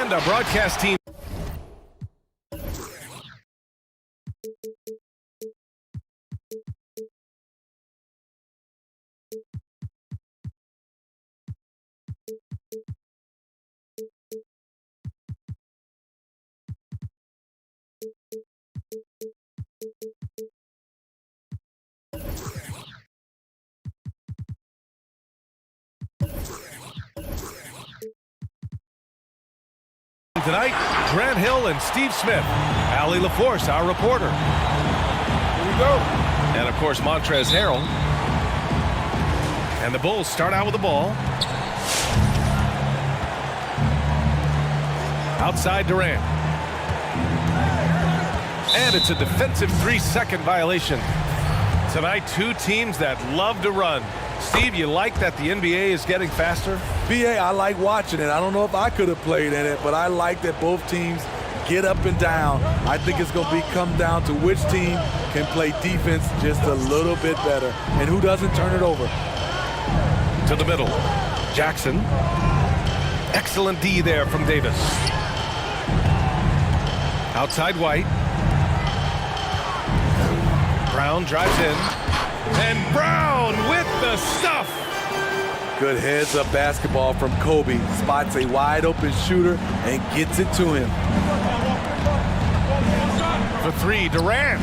And our broadcast team. Tonight, Grant Hill and Steve Smith. Allie LaForce, our reporter. Here we go. And, of course, Montrezl Harrell. And the Bulls start out with the ball. Outside Durant. And it's a defensive 3-second violation. Tonight, two teams that love to run. Steve, you like that the NBA is getting faster? BA, I like watching it. I don't know if I could have played in it, but I like that both teams get up and down. I think it's going to come down to which team can play defense just a little bit better and who doesn't turn it over. To the middle. Jackson. Excellent D there from Davis. Outside White. Brown drives in. And Brown with the stuff. Good heads-up basketball from Kobe. Spots a wide-open shooter and gets it to him. For three, Durant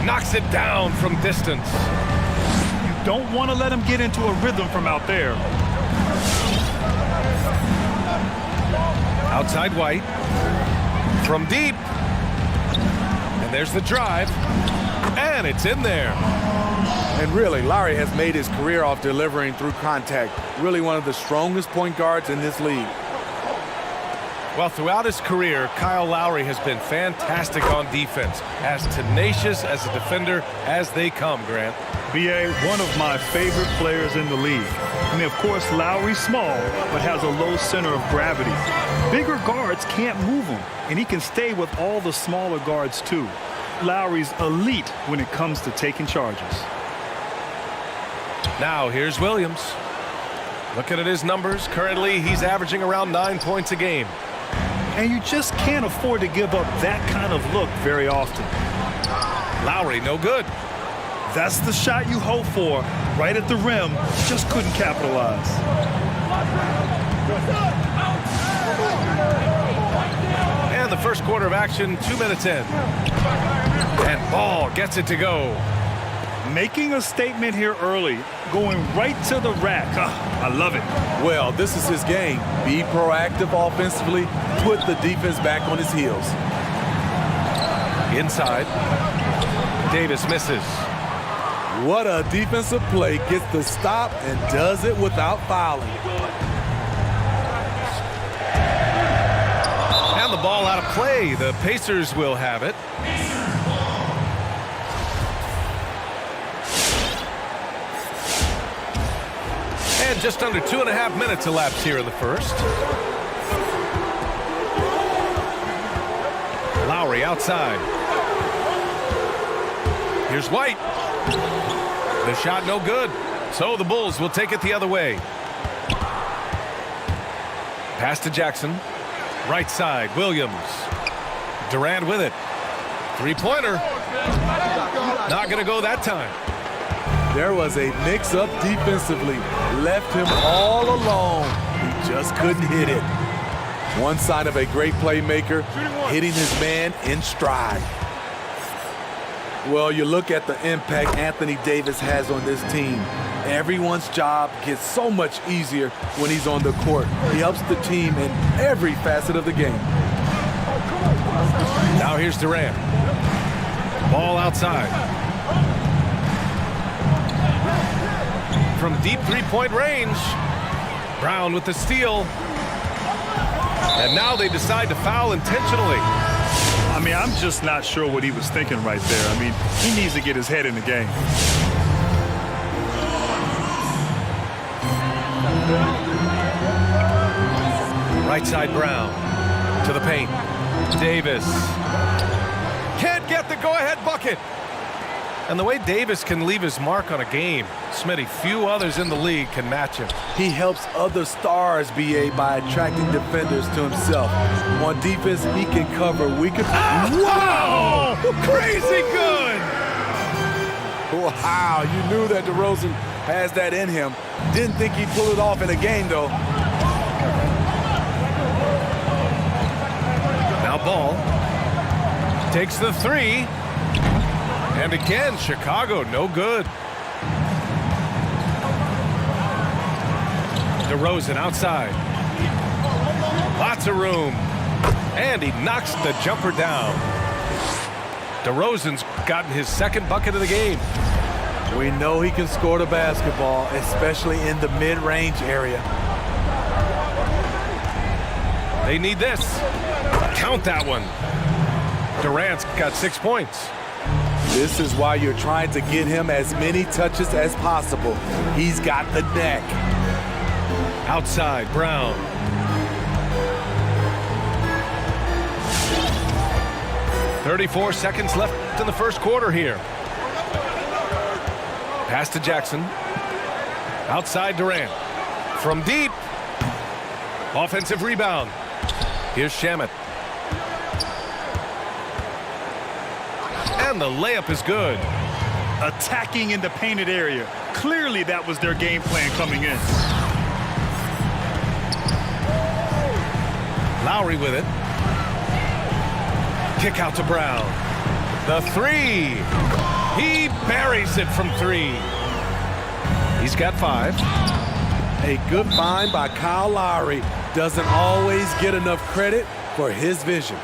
knocks it down from distance. You don't want to let him get into a rhythm from out there. Outside White. From deep. And there's the drive. And it's in there. And really, Lowry has made his career off delivering through contact. Really one of the strongest point guards in this league. Well, throughout his career, Kyle Lowry has been fantastic on defense. As tenacious as a defender as they come, Grant. BA, one of my favorite players in the league. I mean, of course, Lowry's small, but has a low center of gravity. Bigger guards can't move him, and he can stay with all the smaller guards, too. Lowry's elite when it comes to taking charges. Now, here's Williams. Looking at his numbers, currently he's averaging around 9 points a game. And you just can't afford to give up that kind of look very often. Lowry, no good. That's the shot you hope for, right at the rim. Just couldn't capitalize. And the first quarter of action, 2 minutes in. And Ball gets it to go. Making a statement here early, going right to the rack. I love it. Well, this is his game. Be proactive offensively, put the defense back on his heels. Inside. Davis misses. What a defensive play. Gets the stop and does it without fouling. And the ball out of play. The Pacers will have it. And just under 2.5 minutes elapsed here in the first. Lowry outside. Here's White. The shot no good. So the Bulls will take it the other way. Pass to Jackson. Right side, Williams. Durant with it. Three-pointer. Not going to go that time. There was a mix-up defensively. Left him all alone. He just couldn't hit it. One sign of a great playmaker, hitting his man in stride. Well, you look at the impact Anthony Davis has on this team. Everyone's job gets so much easier when he's on the court. He helps the team in every facet of the game. Now here's Durant. Ball outside. From deep three-point range. Brown with the steal. And now they decide to foul intentionally. I mean, I'm just not sure what he was thinking right there. I mean, he needs to get his head in the game. Right side Brown to the paint. Davis can't get the go-ahead bucket. And the way Davis can leave his mark on a game, Smitty, few others in the league can match him. He helps other stars, B.A., by attracting defenders to himself. On defense, he can cover weaker. Wow! Crazy good! Wow, you knew that DeRozan has that in him. Didn't think he'd pull it off in a game, though. Now Ball takes the three. And again, Chicago, no good. DeRozan outside. Lots of room. And he knocks the jumper down. DeRozan's gotten his second bucket of the game. We know he can score the basketball, especially in the mid-range area. They need this. Count that one. Durant's got 6 points. This is why you're trying to get him as many touches as possible. He's got the neck. Outside, Brown. "34 seconds left in the first quarter here. Pass to Jackson. Outside, Durant. From deep. Offensive rebound. Here's Shamet. And the layup is good. Attacking in the painted area. Clearly that was their game plan coming in. Lowry with it. Kick out to Brown. The three. He buries it from three. He's got 5. A good find by Kyle Lowry. Doesn't always get enough credit for his vision.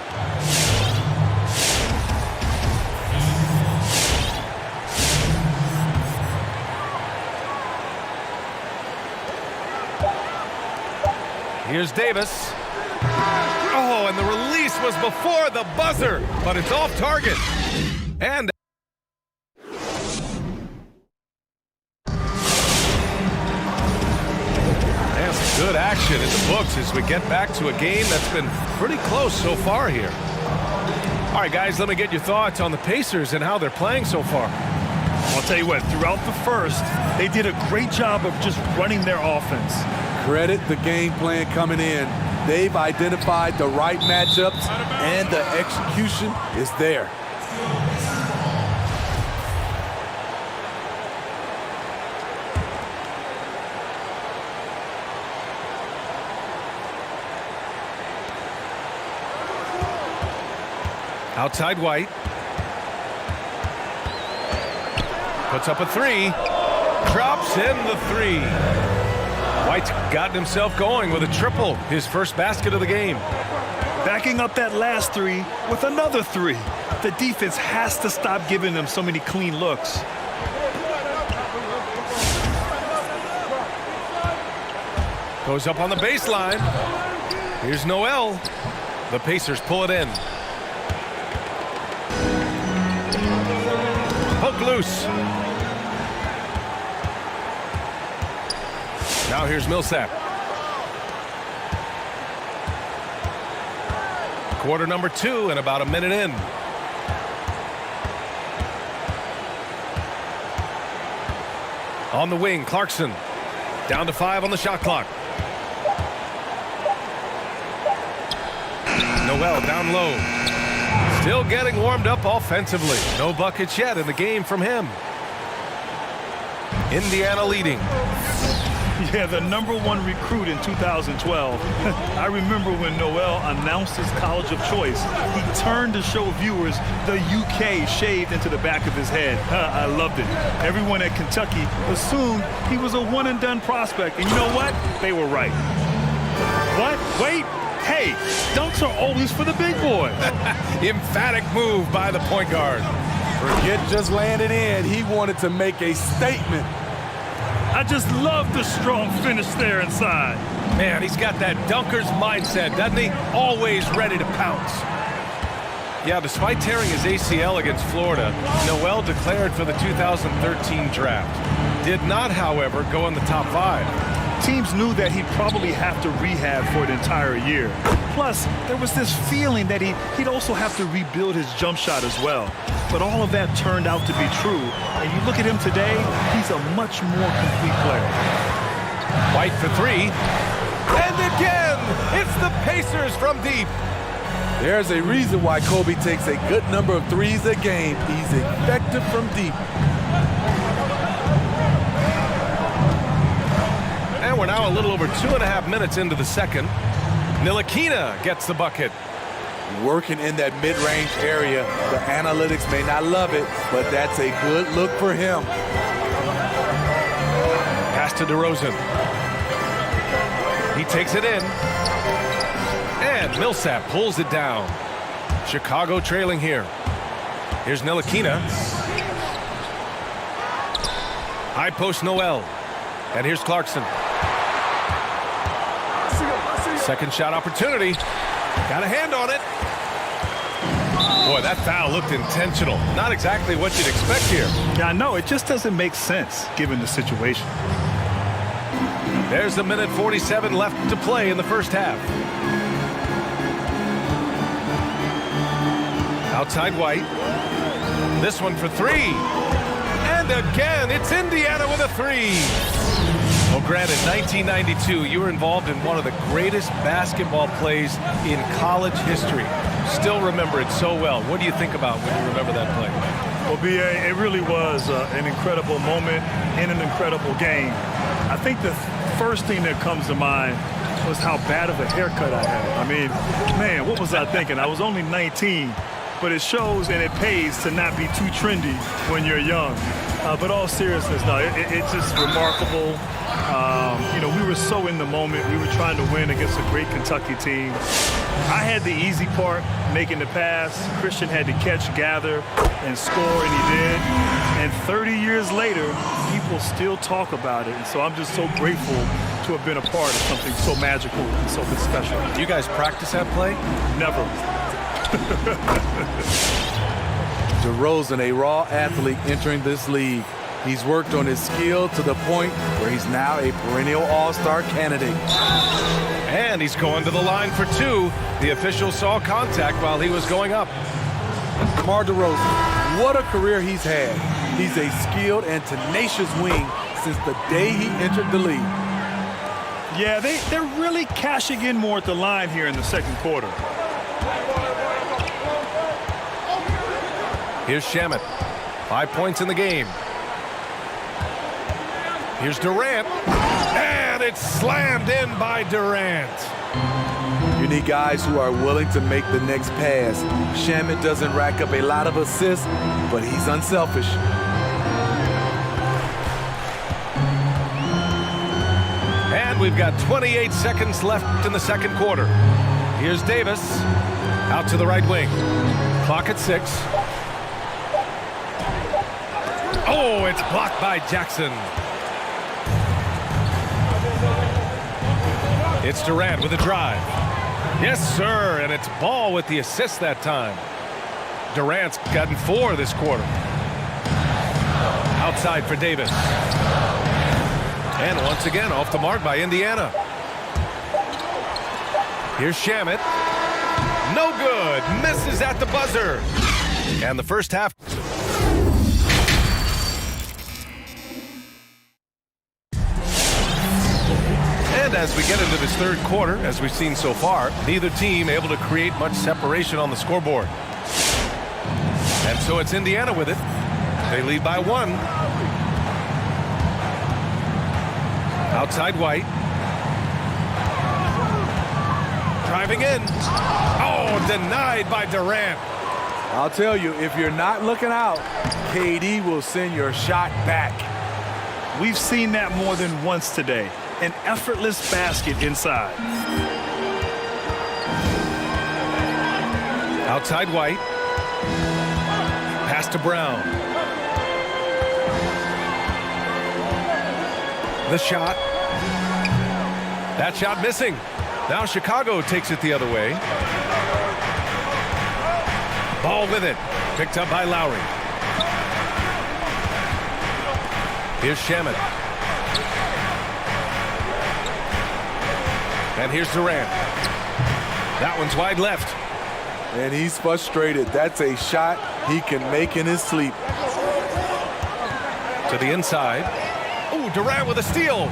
Here's Davis. Oh, and the release was before the buzzer, but it's off target. And that's good action in the books as we get back to a game that's been pretty close so far here. All right, guys, let me get your thoughts on the Pacers and how they're playing so far. I'll tell you what, throughout the first, they did a great job of just running their offense. Credit the game plan coming in. They've identified the right matchups, and the execution is there. Outside White. Puts up a three. Drops in the three. White's gotten himself going with a triple, his first basket of the game. Backing up that last three with another three. The defense has to stop giving them so many clean looks. Goes up on the baseline. Here's Noel. The Pacers pull it in. Poke loose. Now here's Millsap. Quarter number 2 and about a minute in. On the wing, Clarkson. Down to 5 on the shot clock. Noel down low. Still getting warmed up offensively. No buckets yet in the game from him. Indiana leading. Yeah, the #1 recruit in 2012. I remember when Noel announced his college of choice. He turned to show viewers the UK shaved into the back of his head. I loved it. Everyone at Kentucky assumed he was a one-and-done prospect. And you know what? They were right. What? Wait. Hey, dunks are always for the big boys. Emphatic move by the point guard. Forget just laying it in. He wanted to make a statement. I just love the strong finish there inside. Man, he's got that dunker's mindset, doesn't he? Always ready to pounce. Yeah, despite tearing his ACL against Florida, Noel declared for the 2013 draft. Did not, however, go in the top 5. Teams knew that he'd probably have to rehab for an entire year. Plus, there was this feeling that he'd also have to rebuild his jump shot as well. But all of that turned out to be true. And you look at him today, he's a much more complete player. White for three. And again, it's the Pacers from deep. There's a reason why Kobe takes a good number of threes a game. He's effective from deep. And we're now a little over 2.5 minutes into the second. Ntilikina gets the bucket. Working in that mid-range area. The analytics may not love it, but that's a good look for him. Pass to DeRozan. He takes it in. And Millsap pulls it down. Chicago trailing here. Here's Ntilikina. High post Noel. And here's Clarkson. Second shot opportunity. Got a hand on it. Boy, that foul looked intentional. Not exactly what you'd expect here. Yeah, I know. It just doesn't make sense given the situation. There's a minute 47 left to play in the first half. Outside White. This one for three. And again, it's Indiana with a three. Well, granted, 1992, you were involved in one of the greatest basketball plays in college history. Still remember it so well. What do you think about when you remember that play? Well, B.A., it really was an incredible moment in an incredible game. I think the first thing that comes to mind was how bad of a haircut I had. I mean, man, what was I thinking? I was only 19, but it shows and it pays to not be too trendy when you're young. But all seriousness, no, it's just remarkable. You know, we were so in the moment. We were trying to win against a great Kentucky team. I had the easy part, making the pass. Christian had to catch, gather, and score, and he did. And 30 years later, people still talk about it. And so I'm just so grateful to have been a part of something so magical and so special. Do you guys practice that play? Never. DeRozan, a raw athlete entering this league. He's worked on his skill to the point where he's now a perennial all-star candidate. And he's going to the line for two. The official saw contact while he was going up. DeMar DeRozan, what a career he's had. He's a skilled and tenacious wing since the day he entered the league. Yeah, they're really cashing in more at the line here in the second quarter. Here's Shamet. 5 points in the game. Here's Durant. And it's slammed in by Durant. You need guys who are willing to make the next pass. Shamet doesn't rack up a lot of assists, but he's unselfish. And we've got 28 seconds left in the second quarter. Here's Davis. Out to the right wing. Clock at 6. Oh, it's blocked by Jackson. It's Durant with a drive. Yes, sir, and it's Ball with the assist that time. Durant's gotten 4 this quarter. Outside for Davis. And once again, off the mark by Indiana. Here's Shamet. No good. Misses at the buzzer. And the first half. And as we get into this third quarter, as we've seen so far, neither team able to create much separation on the scoreboard. And so it's Indiana with it. They lead by 1. Outside White. Driving in. Oh, denied by Durant. I'll tell you, if you're not looking out, KD will send your shot back. We've seen that more than once today. An effortless basket inside. Outside White. Pass to Brown. The shot. That shot missing. Now Chicago takes it the other way. Ball with it. Picked up by Lowry. Here's Shamet. And here's Durant. That one's wide left. And he's frustrated. That's a shot he can make in his sleep. To the inside. Ooh, Durant with a steal.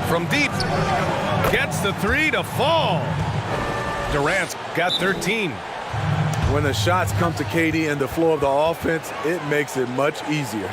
From deep. Gets the three to fall. Durant's got 13. When the shots come to KD and the floor of the offense, it makes it much easier.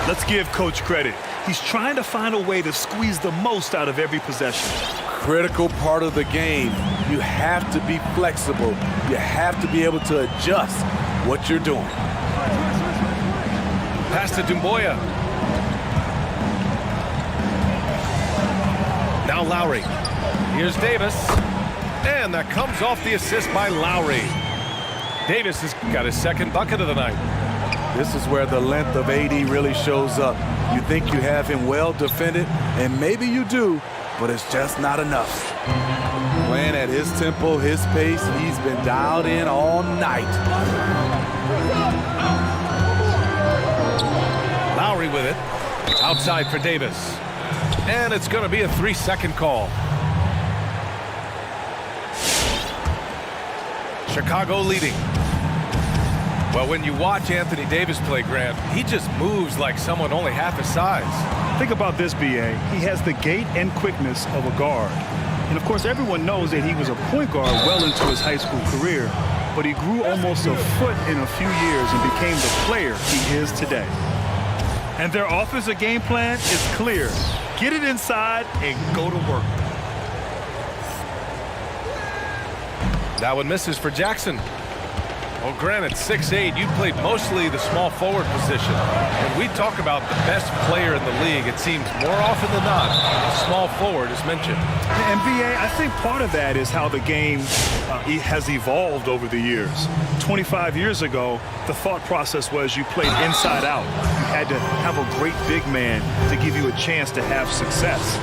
Let's give Coach credit. He's trying to find a way to squeeze the most out of every possession. Critical part of the game. You have to be flexible. You have to be able to adjust what you're doing. Pass to Doumbouya. Now Lowry. Here's Davis. And that comes off the assist by Lowry. Davis has got his second bucket of the night. This is where the length of AD really shows up. You think you have him well defended, and maybe you do, but it's just not enough. Playing at his tempo, his pace, he's been dialed in all night. Lowry with it. Outside for Davis. And it's going to be a 3-second call. Chicago leading. Well, when you watch Anthony Davis play, Grant, he just moves like someone only half his size. Think about this, B.A. He has the gait and quickness of a guard. And, of course, everyone knows that he was a point guard well into his high school career, but he grew almost a foot in a few years and became the player he is today. And their offensive game plan is clear. Get it inside and go to work. That one misses for Jackson. Well, granted, 6'8", you played mostly the small forward position. When we talk about the best player in the league, it seems more often than not, the small forward is mentioned. And, B.A., I think part of that is how the game has evolved over the years. 25 years ago, the thought process was you played inside out. You had to have a great big man to give you a chance to have success.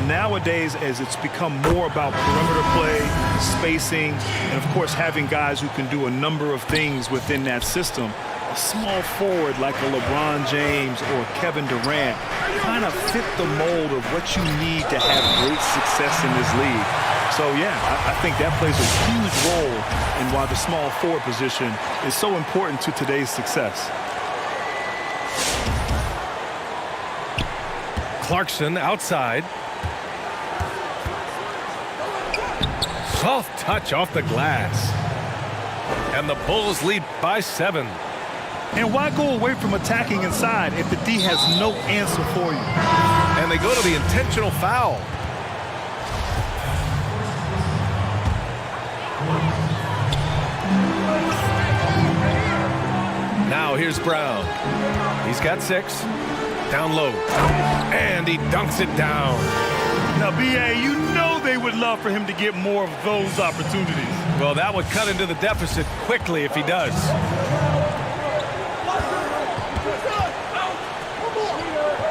Nowadays, as it's become more about perimeter play, spacing, and of course having guys who can do a number of things within that system, a small forward like a LeBron James or Kevin Durant kind of fit the mold of what you need to have great success in this league. So yeah, I think that plays a huge role in why the small forward position is so important to today's success. Clarkson outside. Soft touch off the glass. And the Bulls lead by 7. And why go away from attacking inside if the D has no answer for you? And they go to the intentional foul. Now here's Brown. He's got 6. Down low. And he dunks it down. Now, B.A., you know they would love for him to get more of those opportunities. Well, that would cut into the deficit quickly if he does.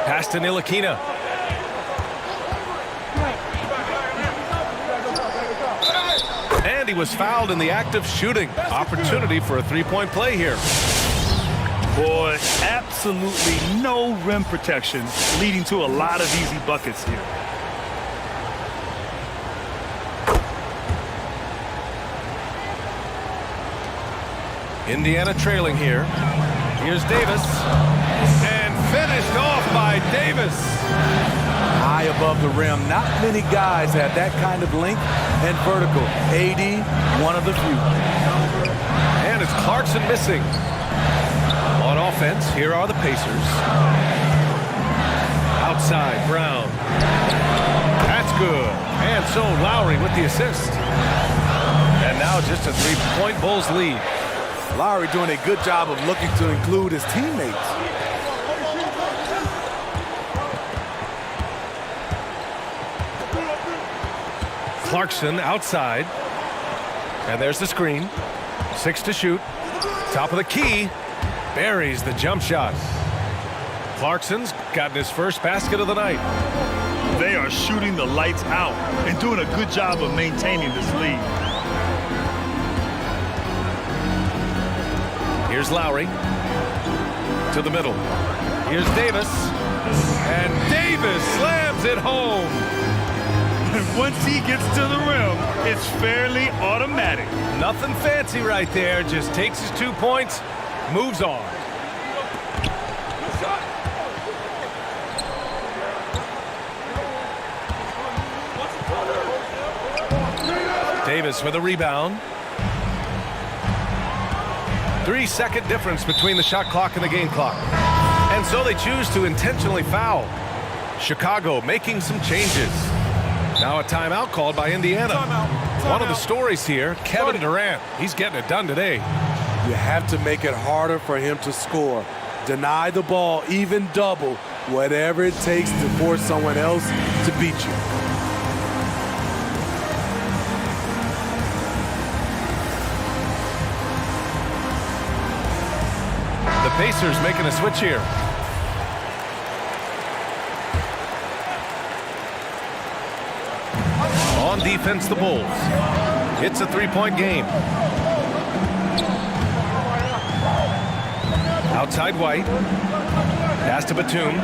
Pass to Ntilikina. And he was fouled in the act of shooting. Opportunity for a three-point play here. Boy, absolutely no rim protection, leading to a lot of easy buckets here. Indiana trailing here. Here's Davis. And finished off by Davis. High above the rim. Not many guys have that kind of length and vertical. AD, one of the few. And it's Clarkson missing. On offense, here are the Pacers. Outside, Brown. That's good. And so Lowry with the assist. And now just a three-point Bulls lead. Lowry doing a good job of looking to include his teammates. Clarkson outside. And there's the screen. 6 to shoot. Top of the key. Buries the jump shot. Clarkson's gotten his first basket of the night. They are shooting the lights out and doing a good job of maintaining this lead. Here's Lowry. To the middle. Here's Davis. And Davis slams it home. And once he gets to the rim, it's fairly automatic. Nothing fancy right there. Just takes his 2 points, moves on. Davis with a rebound. 3-second difference between the shot clock and the game clock. And so they choose to intentionally foul. Chicago making some changes. Now a timeout called by Indiana. One of the stories here, Kevin Durant. He's getting it done today. You have to make it harder for him to score. Deny the ball, even double, whatever it takes to force someone else to beat you. The Pacers making a switch here. On defense, the Bulls. It's a 3-point game. Outside White. Pass to Batum.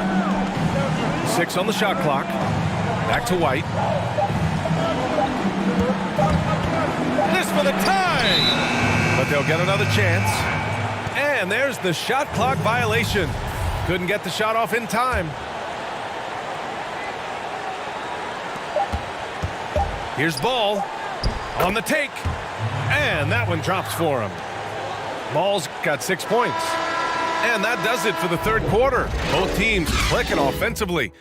6 on the shot clock. Back to White. This for the tie! But they'll get another chance. And there's the shot clock violation. Couldn't get the shot off in time. Here's Ball on the take. And that one drops for him. Ball's got 6 points. And that does it for the third quarter. Both teams clicking offensively.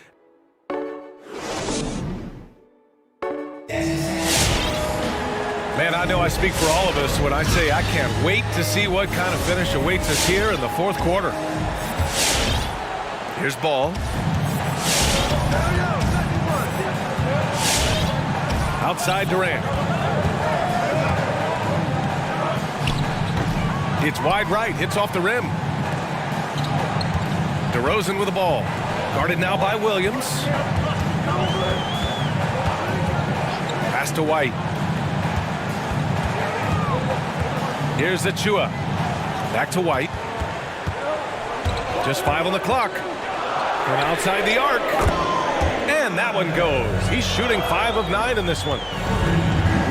Man, I know I speak for all of us when I say I can't wait to see what kind of finish awaits us here in the fourth quarter. Here's Ball. Outside Durant. It's wide right, hits off the rim. DeRozan with the ball. Guarded now by Williams. Pass to White. Here's Achua. Back to White. Just 5 on the clock. From outside the arc. And that one goes. He's shooting 5 of 9 in this one.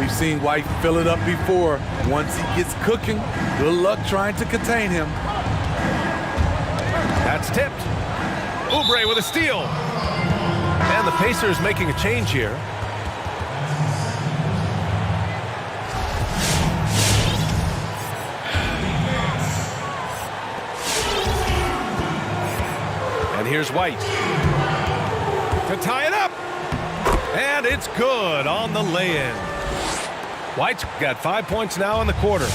We've seen White fill it up before. Once he gets cooking, good luck trying to contain him. That's tipped. Oubre with a steal. And the Pacers making a change here. And here's White. To tie it up. And it's good on the lay-in. White's got 5 points now in the quarter.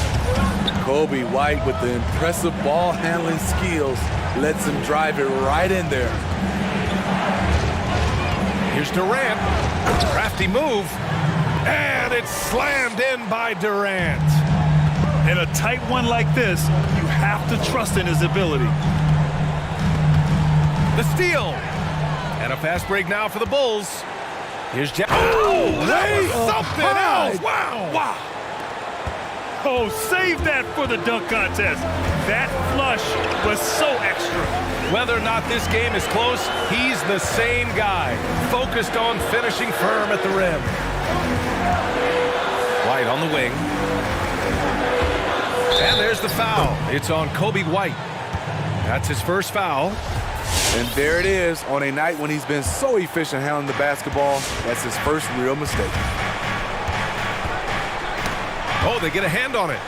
Kobe White with the impressive ball handling skills lets him drive it right in there. Here's Durant. Crafty move. And it's slammed in by Durant. In a tight one like this, you have to trust in his ability. The steal. And a fast break now for the Bulls. Here's Jack. Oh, that was something else. Wow. Wow. Oh, save that for the dunk contest. That flush was so extra. Whether or not this game is close, he's the same guy. Focused on finishing firm at the rim. White on the wing. And there's the foul. It's on Kobe White. That's his first foul. And there it is, on a night when he's been so efficient handling the basketball, that's his first real mistake. Oh, they get a hand on it.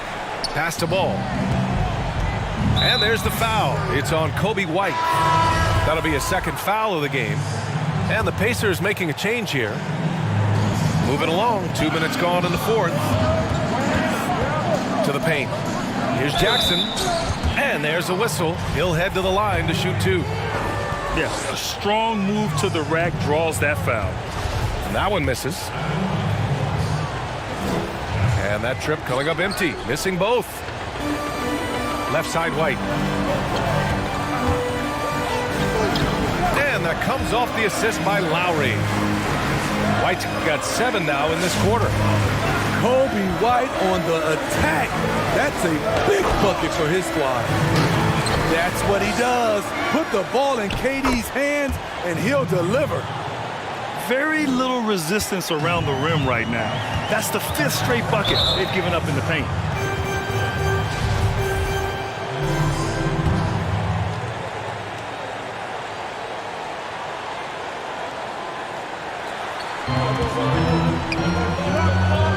Pass to Ball. And there's the foul. It's on Kobe White. That'll be a second foul of the game. And the Pacers making a change here. Moving along, 2 minutes gone in the fourth. To the paint. Here's Jackson. And there's a whistle. He'll head to the line to shoot 2. Yeah, a strong move to the rack draws that foul. And that one misses. And that trip coming up empty, missing both. Left side White. And that comes off the assist by Lowry. White's got 7 now in this quarter. Kobe White on the attack. That's a big bucket for his squad. That's what he does. Put the ball in KD's hands, and he'll deliver. Very little resistance around the rim right now. That's the 5th straight bucket they've given up in the paint.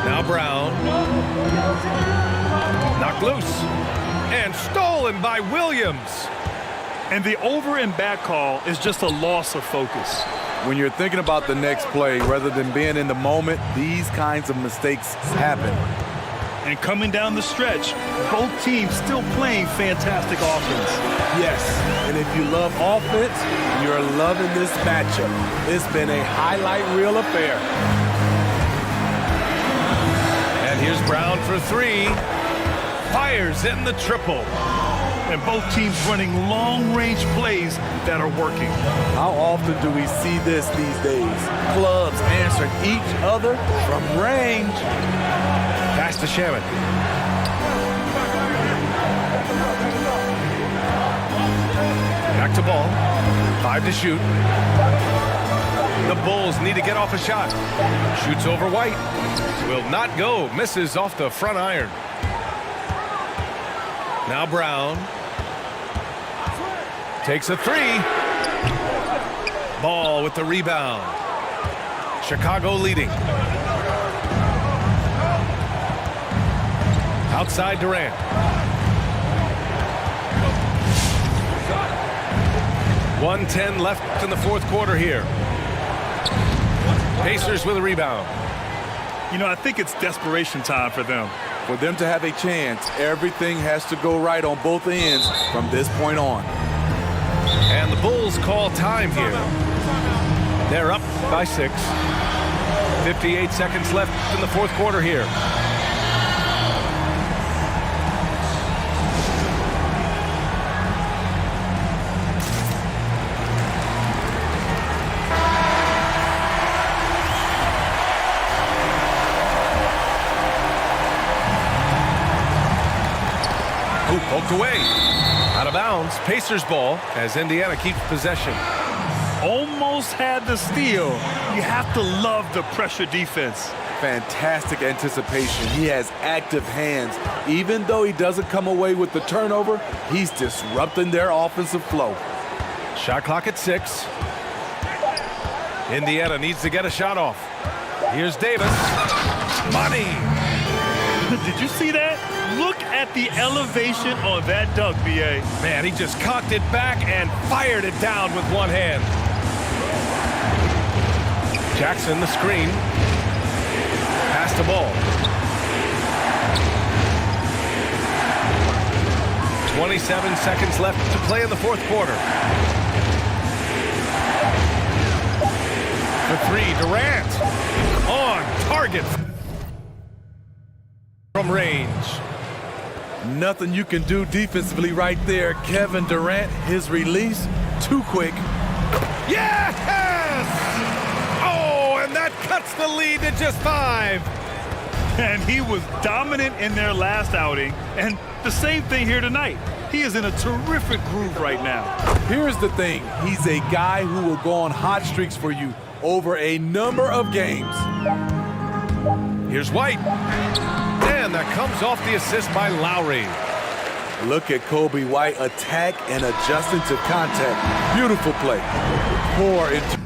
Now Brown. Knocked loose. And stolen by Williams. And the over and back call is just a loss of focus. When you're thinking about the next play, rather than being in the moment, these kinds of mistakes happen. And coming down the stretch, both teams still playing fantastic offense. Yes, and if you love offense, you're loving this matchup. It's been a highlight reel affair. And here's Brown for 3. Fires in the triple. And both teams running long-range plays that are working. How often do we see this these days? Clubs answering each other from range. Pass to Shaman. Back to ball. 5 to shoot. The Bulls need to get off a shot. Shoots over White. Will not go. Misses off the front iron. Now Brown. Takes a 3. Ball with the rebound. Chicago leading. Outside Durant. .110 left in the 4th quarter here. Pacers with a rebound. You know, I think it's desperation time for them. For them to have a chance, everything has to go right on both ends from this point on. And the Bulls call time here. They're up by 6. 58 seconds left in the 4th quarter here. Poked away. Out of bounds. Pacers ball as Indiana keeps possession. Almost had the steal. You have to love the pressure defense. Fantastic anticipation. He has active hands. Even though he doesn't come away with the turnover, he's disrupting their offensive flow. Shot clock at 6. Indiana needs to get a shot off. Here's Davis. Money. Did you see that? Look at the elevation on that dunk, B.A. Man, he just cocked it back and fired it down with one hand. Jackson, the screen. Pass the ball. 27 seconds left to play in the 4th quarter. For 3, Durant. On target. From range. Nothing you can do defensively right there. Kevin Durant, his release, too quick. Yes! Oh, and that cuts the lead to just 5. And he was dominant in their last outing. And the same thing here tonight. He is in a terrific groove right now. Here's the thing. He's a guy who will go on hot streaks for you over a number of games. Here's White. And that comes off the assist by Lowry. Look at Kobe White attack and adjusting to contact. Beautiful play. Pour into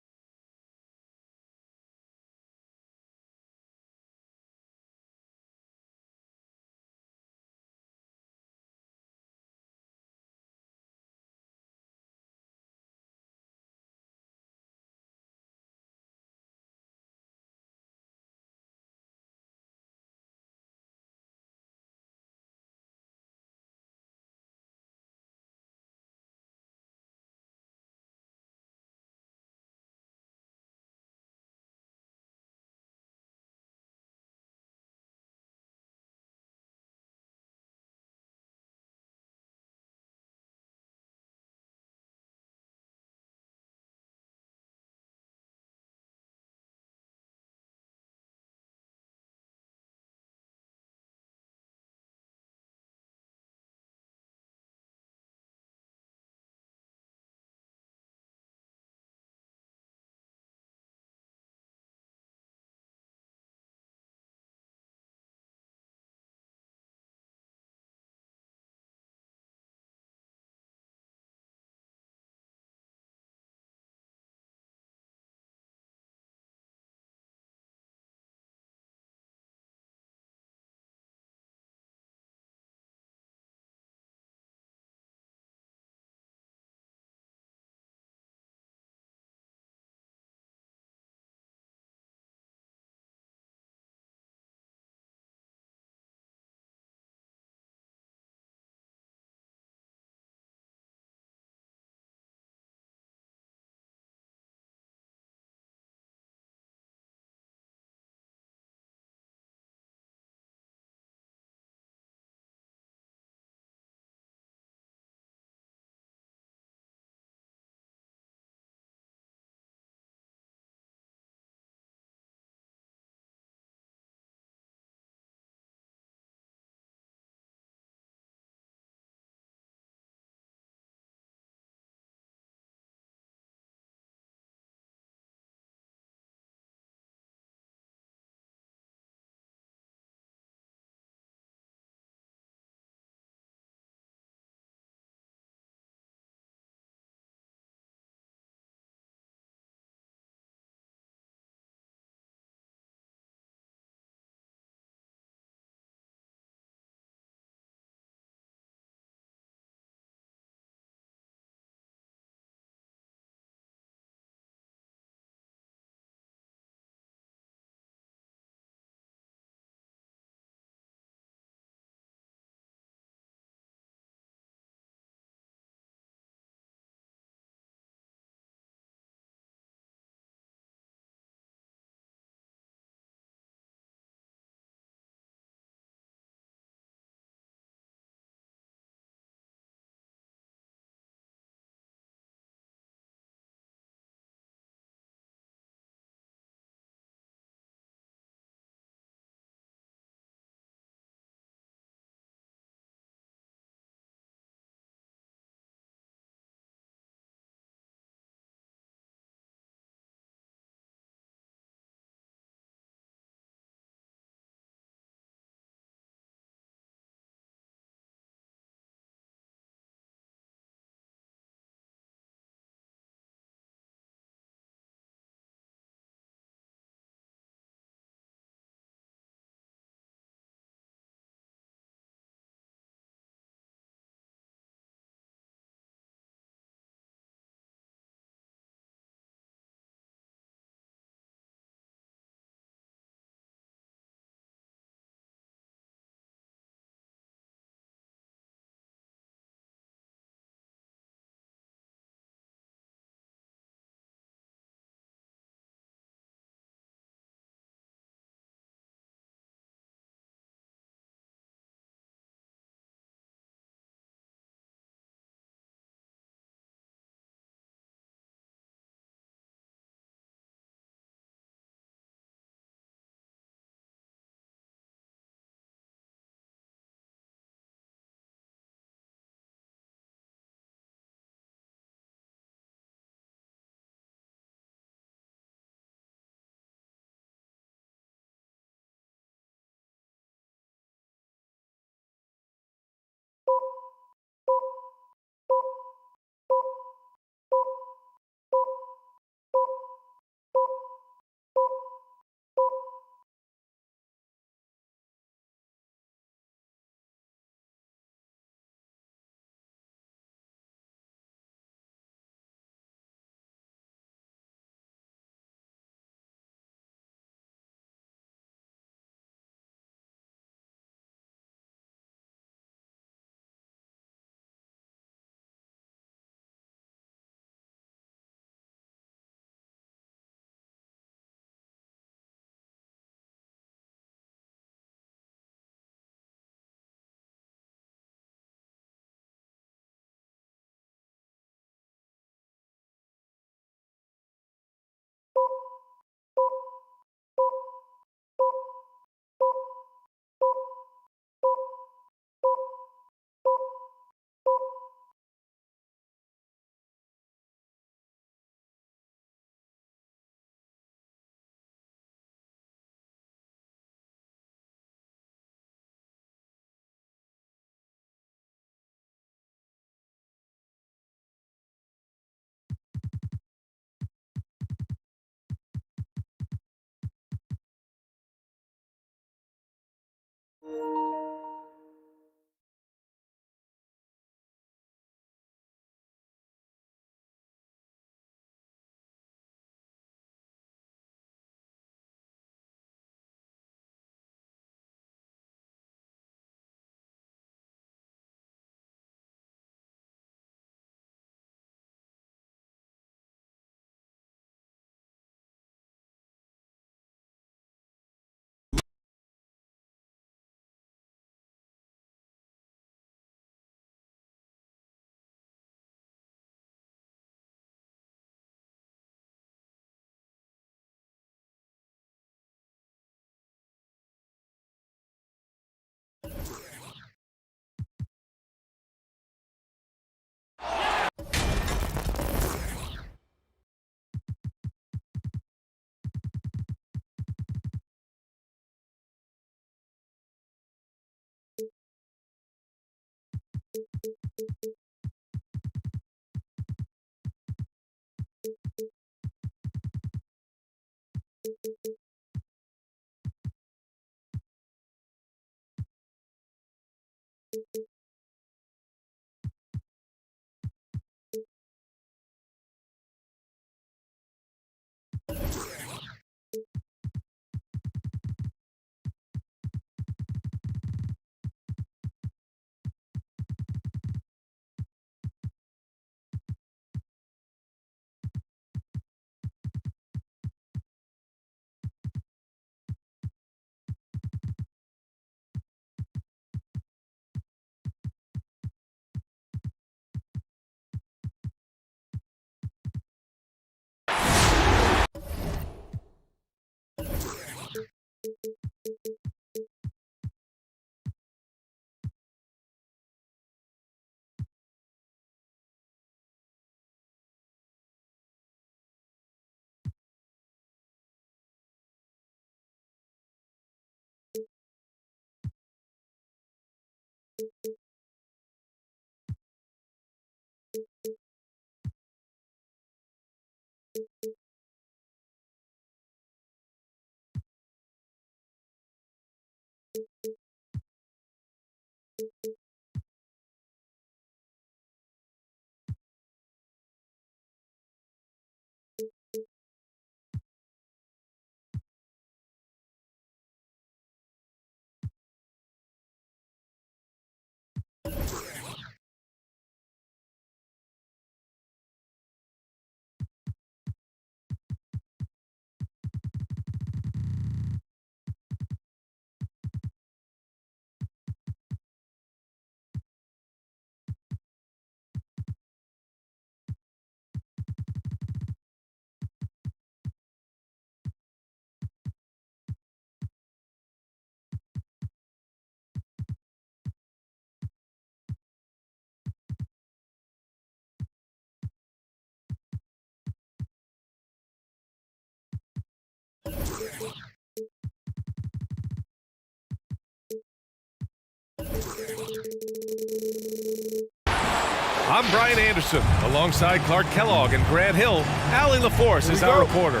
I'm Brian Anderson, alongside Clark Kellogg and Grant Hill. Allie LaForce is our reporter.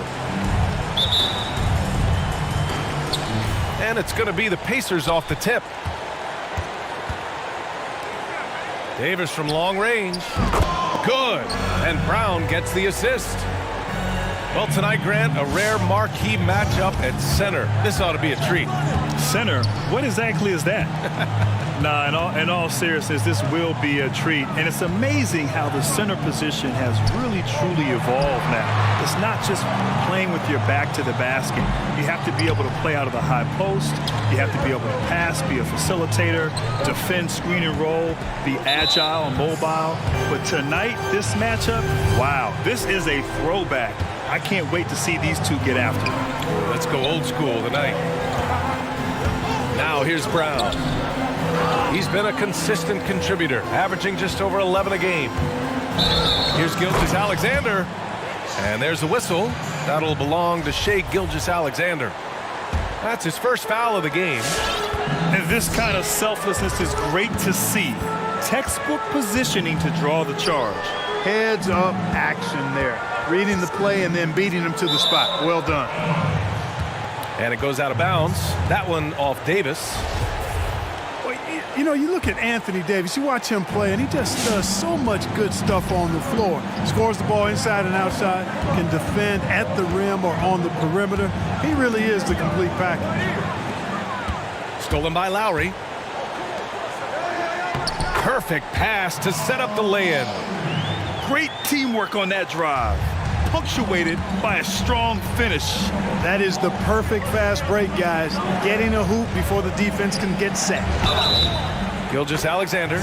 And it's going to be the Pacers off the tip. Davis from long range. Good. And Brown gets the assist. Well, tonight, Grant, a rare marquee matchup at center. This ought to be a treat. Center? What exactly is that? Nah, in all seriousness, this will be a treat. And it's amazing how the center position has really, truly evolved now. It's not just playing with your back to the basket. You have to be able to play out of the high post. You have to be able to pass, be a facilitator, defend, screen and roll, be agile and mobile. But tonight, this matchup, wow, this is a throwback. I can't wait to see these two get after it. Let's go old school tonight. Now here's Brown. He's been a consistent contributor, averaging just over 11 a game. Here's Gilgeous-Alexander. And there's a whistle. That'll belong to Shai Gilgeous-Alexander. That's his first foul of the game. And this kind of selflessness is great to see. Textbook positioning to draw the charge. Heads up action there. Reading the play and then beating him to the spot. Well done. And it goes out of bounds. That one off Davis. Well, you know, you look at Anthony Davis, you watch him play, and he just does so much good stuff on the floor. Scores the ball inside and outside, can defend at the rim or on the perimeter. He really is the complete package. Stolen by Lowry. Perfect pass to set up the lay-in. Great teamwork on that drive, punctuated by a strong finish. That is the perfect fast break, guys. Getting a hoop before the defense can get set. Gilgeous-Alexander.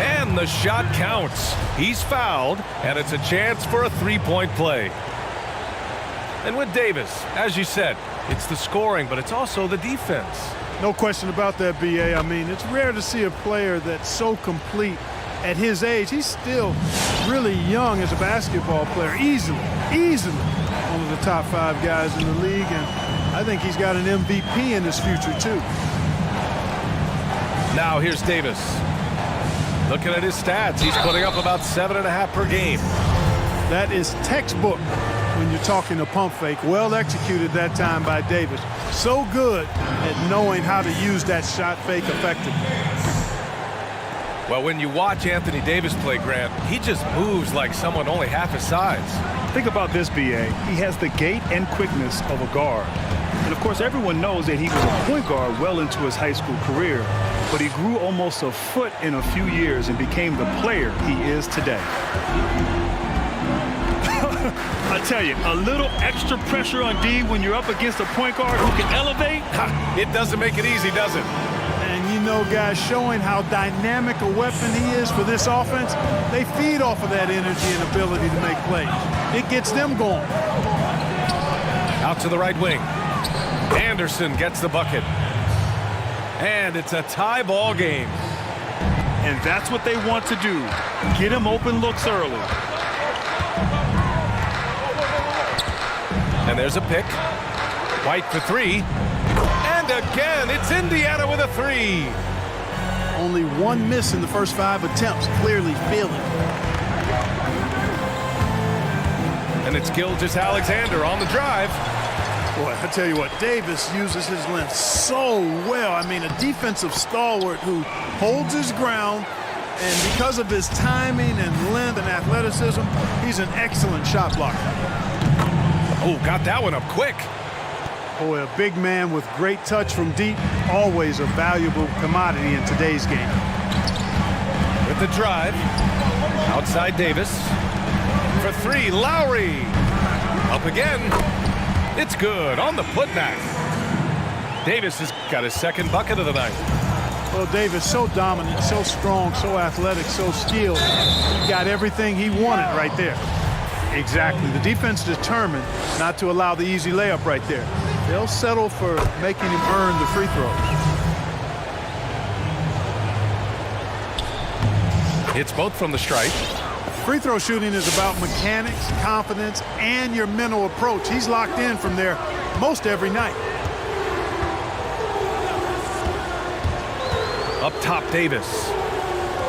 And the shot counts. He's fouled, and it's a chance for a three-point play. And with Davis, as you said, it's the scoring, but it's also the defense. No question about that, B.A. I mean, it's rare to see a player that's so complete at his age. He's still really young as a basketball player, easily one of the top 5 guys in the league, and I think he's got an MVP in his future too. Now here's Davis. Looking at his stats, he's putting up about 7.5 per game. That is textbook when you're talking a pump fake. Well executed that time by Davis. So good at knowing how to use that shot fake effectively. Well, when you watch Anthony Davis play, Grant, he just moves like someone only half his size. Think about this, B.A. He has the gait and quickness of a guard. And, of course, everyone knows that he was a point guard well into his high school career, but he grew almost a foot in a few years and became the player he is today. I tell you, a little extra pressure on D when you're up against a point guard who can elevate. It doesn't make it easy, does it? And you know, guys, showing how dynamic a weapon he is for this offense, they feed off of that energy and ability to make plays. It gets them going. Out to the right wing. Anderson gets the bucket. And it's a tie ball game. And that's what they want to do. Get him open looks early. And there's a pick. White for 3. And again, it's Indiana with a 3. only one miss in the first 5 attempts. Clearly feeling it. And it's Gilgeous-Alexander on the drive. Boy, I tell you what, Davis uses his length so well. I mean, a defensive stalwart who holds his ground, and because of his timing and length and athleticism, he's an excellent shot blocker. Oh, got that one up quick. Boy, a big man with great touch from deep, always a valuable commodity in today's game. With the drive, outside Davis. For 3, Lowry. Up again. It's good on the putback. Davis has got his second bucket of the night. Well, Davis, so dominant, so strong, so athletic, so skilled. He got everything he wanted right there. Exactly. The defense determined not to allow the easy layup right there. They'll settle for making him earn the free throws. It's both from the stripe. Free throw shooting is about mechanics, confidence, and your mental approach. He's locked in from there most every night. Up top, Davis.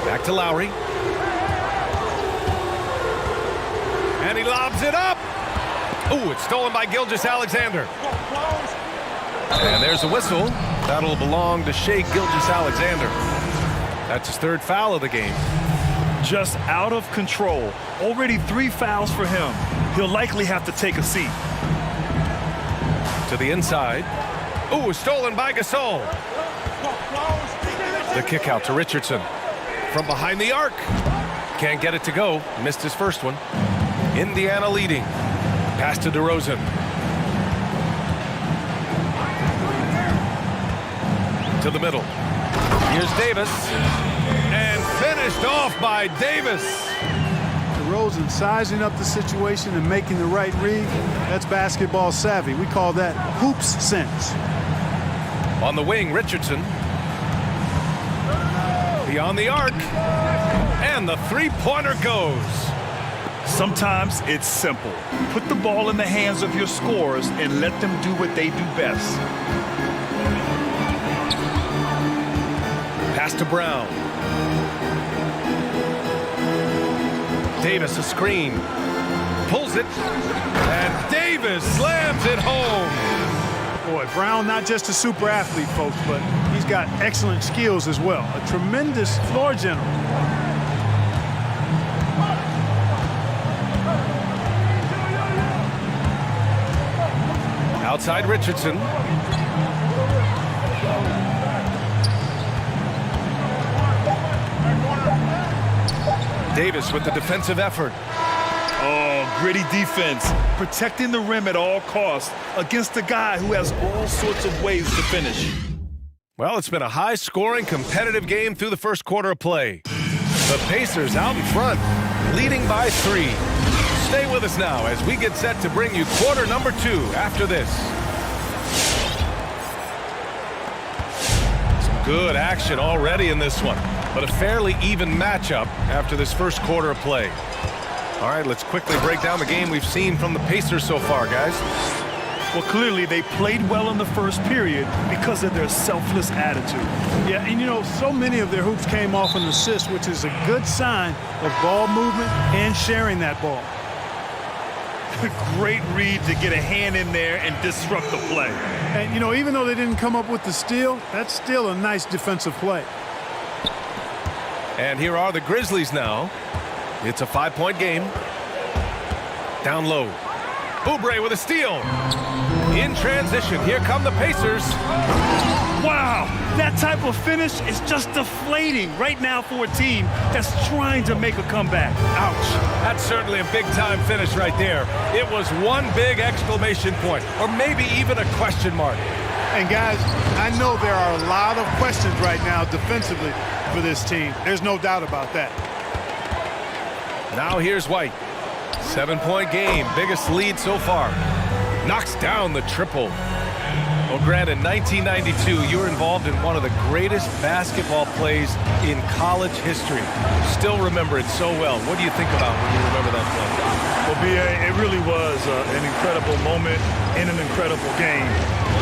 Back to Lowry. And he lobs it up. Ooh, it's stolen by Gilgeous-Alexander. And there's a whistle. That'll belong to Shai Gilgeous-Alexander. That's his 3rd foul of the game. Just out of control. Already 3 fouls for him. He'll likely have to take a seat. To the inside. Ooh, stolen by Gasol. The kick out to Richardson. From behind the arc. Can't get it to go. Missed his first one. Indiana leading. Pass to DeRozan. To the middle. Here's Davis. And finished off by Davis. DeRozan sizing up the situation and making the right read. That's basketball savvy. We call that hoops sense. On the wing, Richardson. Beyond the arc. And the three-pointer goes. Sometimes it's simple. Put the ball in the hands of your scorers and let them do what they do best. Pass to Brown. Davis a screen. Pulls it. And Davis slams it home. Boy, Brown not just a super athlete, folks, but he's got excellent skills as well. A tremendous floor general. Outside Richardson. Davis with the defensive effort. Oh, gritty defense. Protecting the rim at all costs against a guy who has all sorts of ways to finish. Well, it's been a high-scoring, competitive game through the first quarter of play. The Pacers out in front, leading by 3. Stay with us now as we get set to bring you quarter number 2 after this. Some good action already in this one, but a fairly even matchup after this first quarter of play. All right, let's quickly break down the game we've seen from the Pacers so far, guys. Well, clearly they played well in the first period because of their selfless attitude. Yeah, and you know, so many of their hoops came off an assist, which is a good sign of ball movement and sharing that ball. Great read to get a hand in there and disrupt the play. And, you know, even though they didn't come up with the steal, that's still a nice defensive play. And here are the Grizzlies now. It's a 5-point game. Down low. Oubre with a steal. In transition, here come the Pacers. Wow, that type of finish is just deflating right now for a team that's trying to make a comeback. Ouch. That's certainly a big-time finish right there. It was one big exclamation point, or maybe even a question mark. And guys, I know there are a lot of questions right now defensively for this team. There's no doubt about that. Now here's White. 7-point game, biggest lead so far. Knocks down the triple. Well, Grant, in 1992, you were involved in one of the greatest basketball plays in college history. Still remember it so well. What do you think about when you remember that play? Well, B.A., it really was an incredible moment in an incredible game.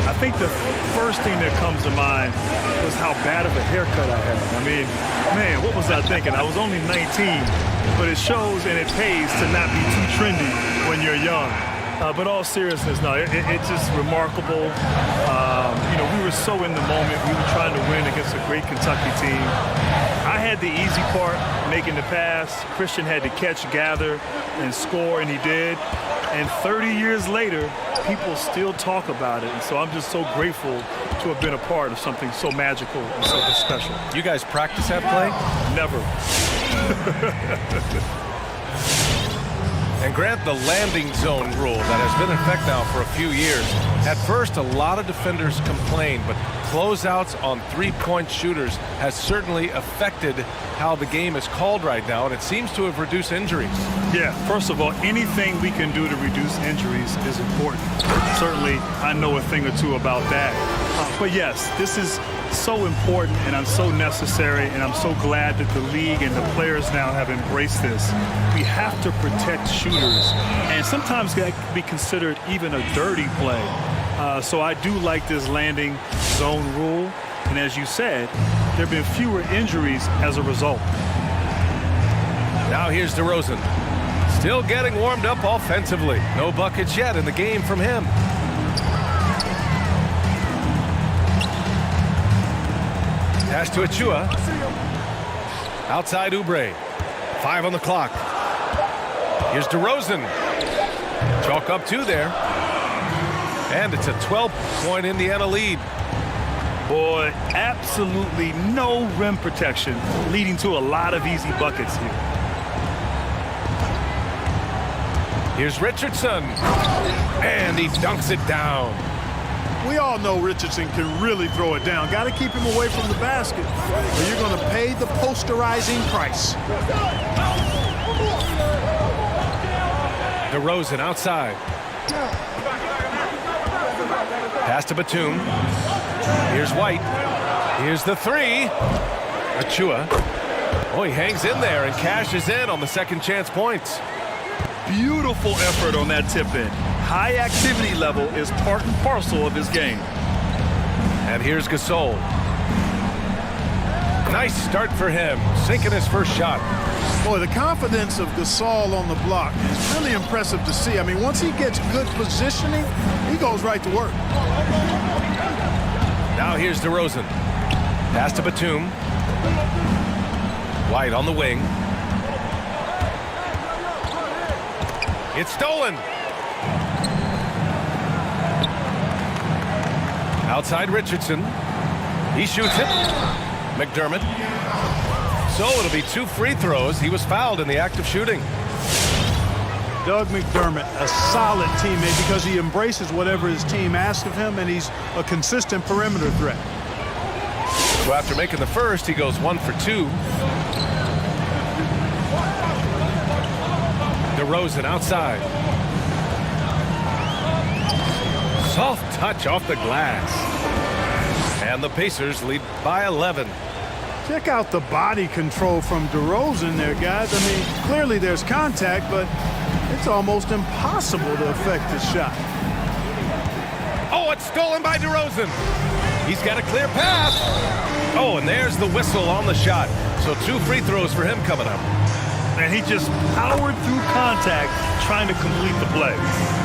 I think the first thing that comes to mind was how bad of a haircut I had. I mean, man, what was I thinking? I was only 19, but it shows and it pays to not be too trendy when you're young. But all seriousness, no, it's just remarkable. You know, we were so in the moment. We were trying to win against a great Kentucky team. I had the easy part, making the pass. Christian had to catch, gather, and score, and he did. And 30 years later, people still talk about it. And so I'm just so grateful to have been a part of something so magical and so special. You guys practice that play? Never. And Grant, the landing zone rule that has been in effect now for a few years. At first, a lot of defenders complained, but closeouts on three-point shooters has certainly affected how the game is called right now, and it seems to have reduced injuries. Yeah, first of all, anything we can do to reduce injuries is important. Certainly, I know a thing or two about that. But yes, this is so important, and I'm so necessary, and I'm so glad that the league and the players now have embraced this. We have to protect shooters, and sometimes that can be considered even a dirty play. So I do like this landing zone rule, and as you said, there have been fewer injuries as a result. Now here's DeRozan. Still getting warmed up offensively. No buckets yet in the game from him. Pass to Achua. Outside Oubre. 5 on the clock. Here's DeRozan. Chalk up 2 there. And it's a 12-point Indiana lead. Boy, absolutely no rim protection, leading to a lot of easy buckets here. Here's Richardson. And he dunks it down. We all know Richardson can really throw it down. Got to keep him away from the basket, or you're going to pay the posterizing price. DeRozan outside. Pass to Batum. Here's White. Here's the 3. Achua. Oh, he hangs in there and cashes in on the second chance points. Beautiful effort on that tip-in. High activity level is part and parcel of his game. And here's Gasol. Nice start for him, sinking his first shot. Boy, the confidence of Gasol on the block is really impressive to see. I mean, once he gets good positioning, he goes right to work. Now here's DeRozan. Pass to Batum. White on the wing. It's stolen. Outside Richardson. He shoots it. McDermott. So it'll be 2 free throws. He was fouled in the act of shooting. Doug McDermott, a solid teammate because he embraces whatever his team asks of him, and he's a consistent perimeter threat. So after making the first, he goes 1 for 2. DeRozan outside. Soft touch off the glass. And the Pacers lead by 11. Check out the body control from DeRozan there, guys. I mean, clearly there's contact, but it's almost impossible to affect his shot. Oh, it's stolen by DeRozan. He's got a clear path. Oh, and there's the whistle on the shot. So 2 free throws for him coming up. And he just powered through contact trying to complete the play.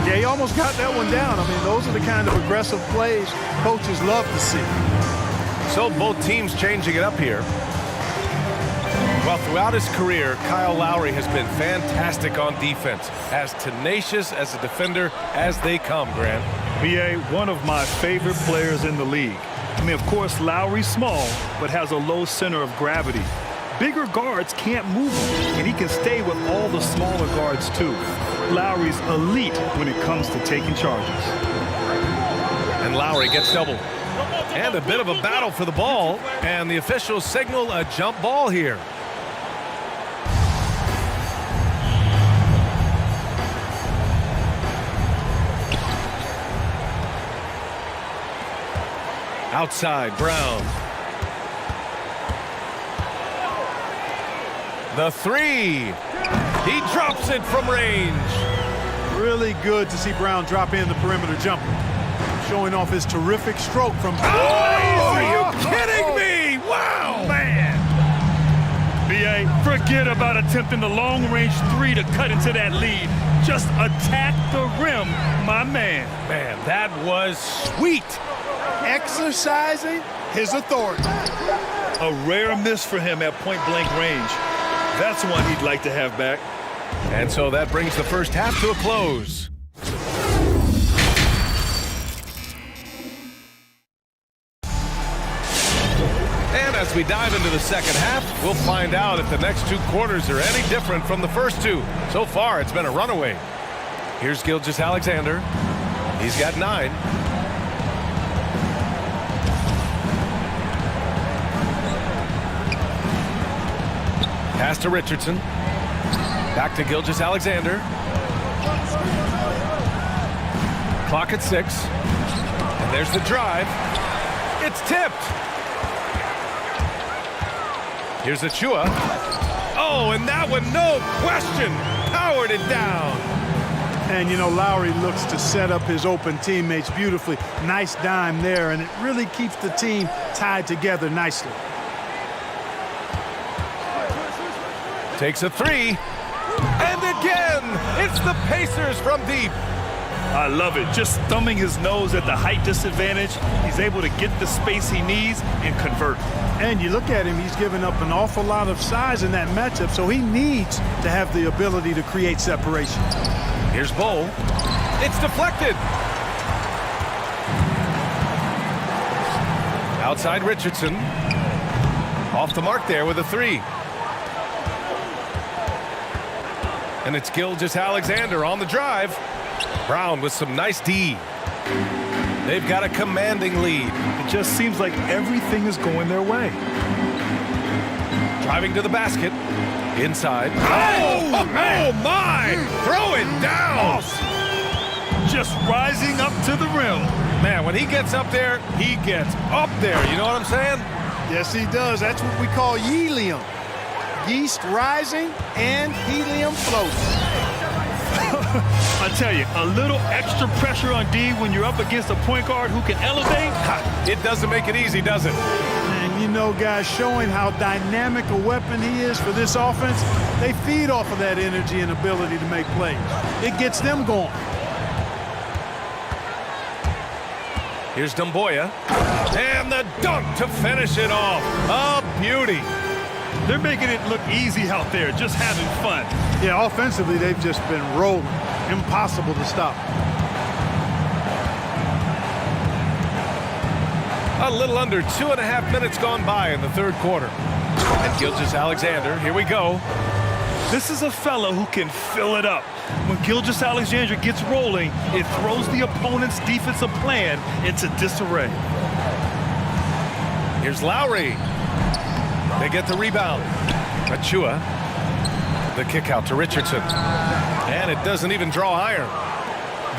Yeah, he almost got that one down. I mean, those are the kind of aggressive plays coaches love to see. So both teams changing it up here. Well, throughout his career, Kyle Lowry has been fantastic on defense, as tenacious as a defender as they come, Grant. B.A., one of my favorite players in the league. I mean, of course, Lowry's small, but has a low center of gravity. Bigger guards can't move him, and he can stay with all the smaller guards, too. Lowry's elite when it comes to taking charges. And Lowry gets doubled. And a bit of a battle for the ball, and the officials signal a jump ball here. Outside, Brown. The three. He drops it from range. Really good to see Brown drop in the perimeter jumper, showing off his terrific stroke from. Oh, are you kidding me? Wow, Man. B.A., forget about attempting the long-range three to cut into that lead. Just attack the rim, my man. Man, that was sweet. Exercising his authority. A rare miss for him at point-blank range. That's one he'd like to have back. And so that brings the first half to a close. And as we dive into the second half, we'll find out if the next two quarters are any different from the first two. So far, it's been a runaway. Here's Gilgeous-Alexander. He's got 9. Pass to Richardson. Back to Gilgeous-Alexander. Clock at 6. And there's the drive. It's tipped. Here's Achua. Oh, and that one, no question, powered it down. And, you know, Lowry looks to set up his open teammates beautifully. Nice dime there, and it really keeps the team tied together nicely. Takes a 3. And again, it's the Pacers from deep. I love it. Just thumbing his nose at the height disadvantage. He's able to get the space he needs and convert. And you look at him, he's given up an awful lot of size in that matchup, so he needs to have the ability to create separation. Here's Bull. It's deflected. Outside Richardson. Off the mark there with a 3. And it's Gilgeous-Alexander on the drive. Brown with some nice D. They've got a commanding lead. It just seems like everything is going their way. Driving to the basket. Inside. Oh, oh my! Throw it down! Just rising up to the rim. Man, when he gets up there, he gets up there. You know what I'm saying? Yes, he does. That's what we call helium. Yeast rising and helium floating. I tell you, a little extra pressure on D when you're up against a point guard who can elevate. It doesn't make it easy, does it? And you know, guys, showing how dynamic a weapon he is for this offense, they feed off of that energy and ability to make plays. It gets them going. Here's Dumboya. And the dunk to finish it off. A beauty. They're making it look easy out there, just having fun. Yeah, offensively, they've just been rolling. Impossible to stop. A little under 2.5 minutes gone by in the third quarter. And Gilgeous-Alexander, here we go. This is a fellow who can fill it up. When Gilgeous-Alexander gets rolling, it throws the opponent's defensive plan into disarray. Here's Lowry. They get the rebound. Achua. The kick out to Richardson. And it doesn't even draw iron.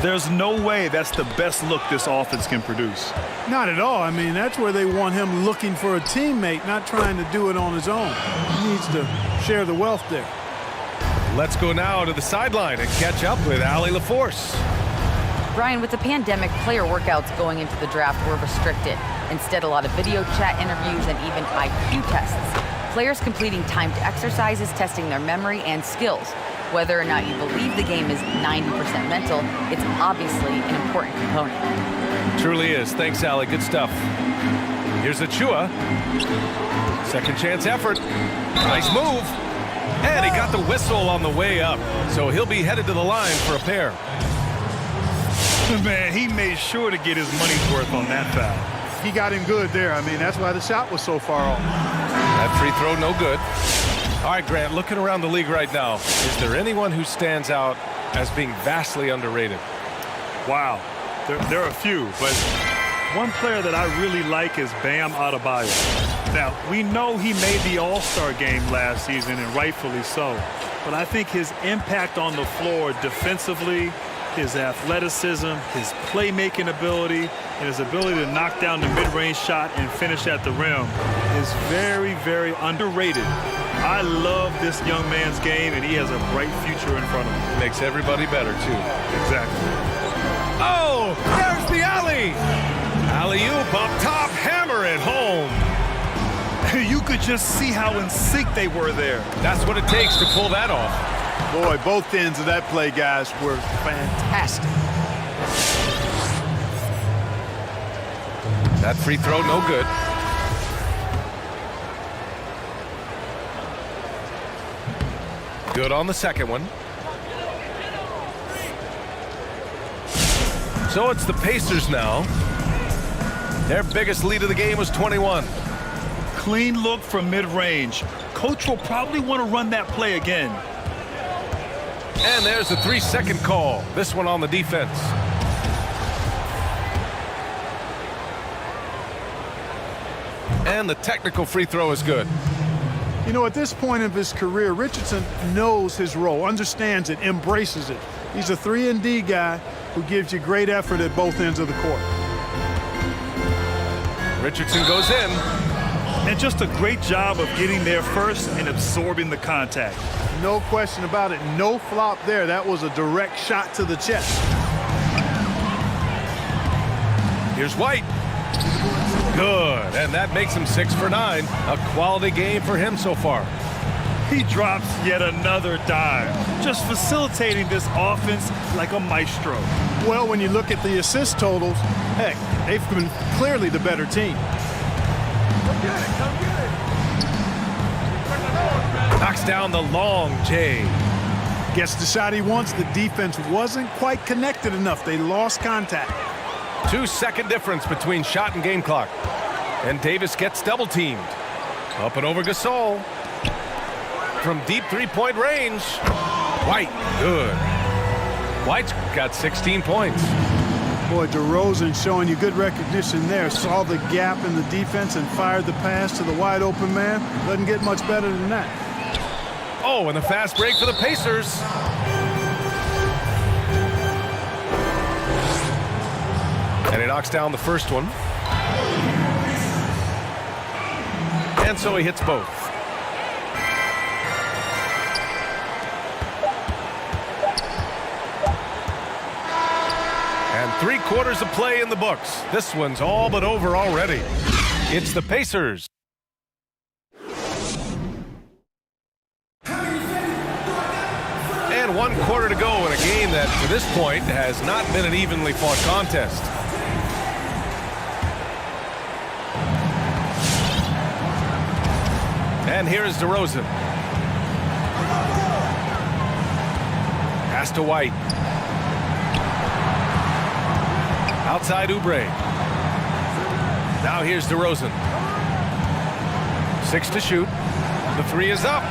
There's no way that's the best look this offense can produce. Not at all. I mean, that's where they want him looking for a teammate, not trying to do it on his own. He needs to share the wealth there. Let's go now to the sideline and catch up with Allie LaForce. Brian, with the pandemic, player workouts going into the draft were restricted. Instead, a lot of video chat interviews and even IQ tests. Players completing timed exercises, testing their memory and skills. Whether or not you believe the game is 90% mental, it's obviously an important component. Truly is. Thanks, Allie. Good stuff. Here's Achua. Second chance effort. Nice move. And he got the whistle on the way up. So he'll be headed to the line for a pair. Man, he made sure to get his money's worth on that foul. He got him good there. I mean, that's why the shot was so far off. That free throw, no good. All right, Grant, looking around the league right now, is there anyone who stands out as being vastly underrated? Wow. There are a few, but one player that I really like is Bam Adebayo. Now, we know he made the All-Star game last season, and rightfully so. But I think his impact on the floor defensively his athleticism, his playmaking ability, and his ability to knock down the mid-range shot and finish at the rim is very, very underrated. I love this young man's game, and he has a bright future in front of him. Makes everybody better, too. Exactly. Oh, there's the alley. Alley-oop up top, hammer it home. You could just see how in sync they were there. That's what it takes to pull that off. Boy, both ends of that play, guys, were fantastic. That free throw, no good. Good on the second one. So it's the Pacers now. Their biggest lead of the game was 21. Clean look from mid-range. Coach will probably want to run that play again. And there's the 3-second call. This one on the defense. And the technical free throw is good. You know, at this point of his career, Richardson knows his role, understands it, embraces it. He's a 3-and-D guy who gives you great effort at both ends of the court. Richardson goes in. And just a great job of getting there first and absorbing the contact. No question about it. No flop there. That was a direct shot to the chest. Here's White. Good. And that makes him 6 for 9. A quality game for him so far. He drops yet another dime, just facilitating this offense like a maestro. Well, when you look at the assist totals, heck, they've been clearly the better team. Knocks down the long J. Gets the shot he wants. The defense wasn't quite connected enough. They lost contact. 2-second difference between shot and game clock. And Davis gets double teamed. Up and over Gasol. From deep three-point range. White, good. White's got 16 points. Boy, DeRozan showing you good recognition there. Saw the gap in the defense and fired the pass to the wide open man. Doesn't get much better than that. Oh, and the fast break for the Pacers. And he knocks down the first one. And so he hits both. And 3 quarters of play in the books. This one's all but over already. It's the Pacers. And 1 quarter to go in a game that, to this point, has not been an evenly fought contest. And here's DeRozan. Pass to White. Outside Oubre. Now here's DeRozan. 6 to shoot. The 3 is up.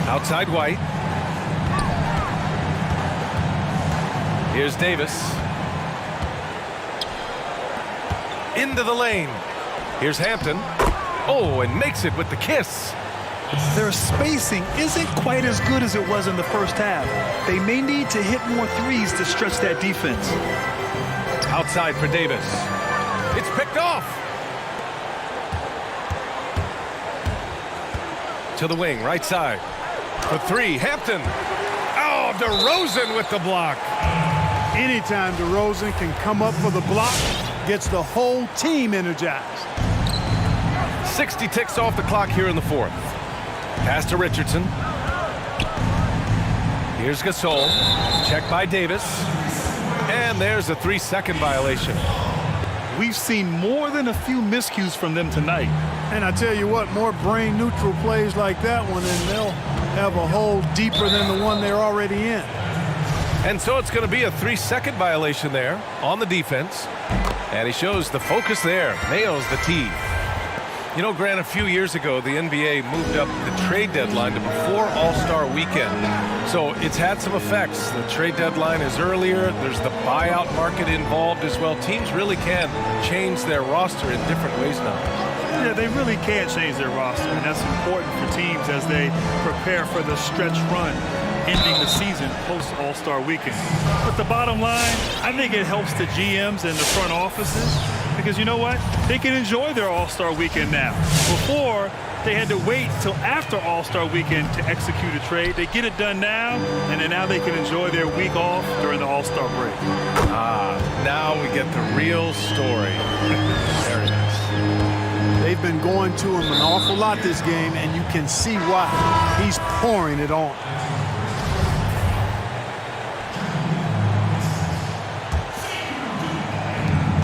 Outside White. Here's Davis. Into the lane. Here's Hampton. Oh, and makes it with the kiss. Their spacing isn't quite as good as it was in the first half. They may need to hit more threes to stretch that defense. Outside for Davis. It's picked off. To the wing, right side. For 3, Hampton. Oh, DeRozan with the block. Anytime DeRozan can come up for the block, gets the whole team energized. 60 ticks off the clock here in the 4th. Pass to Richardson. Here's Gasol. Check by Davis. And there's a 3-second violation. We've seen more than a few miscues from them tonight. And I tell you what, more brain-neutral plays like that one, and they'll have a hole deeper than the one they're already in. And so it's going to be a 3-second violation there on the defense. And he shows the focus there. Nails the tee. You know, Grant, a few years ago, the NBA moved up the trade deadline to before All-Star Weekend. So it's had some effects. The trade deadline is earlier. There's the buyout market involved as well. Teams really can change their roster in different ways now. Yeah, they really can change their roster, and that's important for teams as they prepare for the stretch run. ending the season post-All-Star weekend. But the bottom line, I think it helps the GMs and the front offices because you know what? They can enjoy their All-Star weekend now. Before, they had to wait till after All-Star weekend to execute a trade. They get it done now, and then now they can enjoy their week off during the All-Star break. Now we get the real story. There it is. They've been going to him an awful lot this game, and you can see why. He's pouring it on.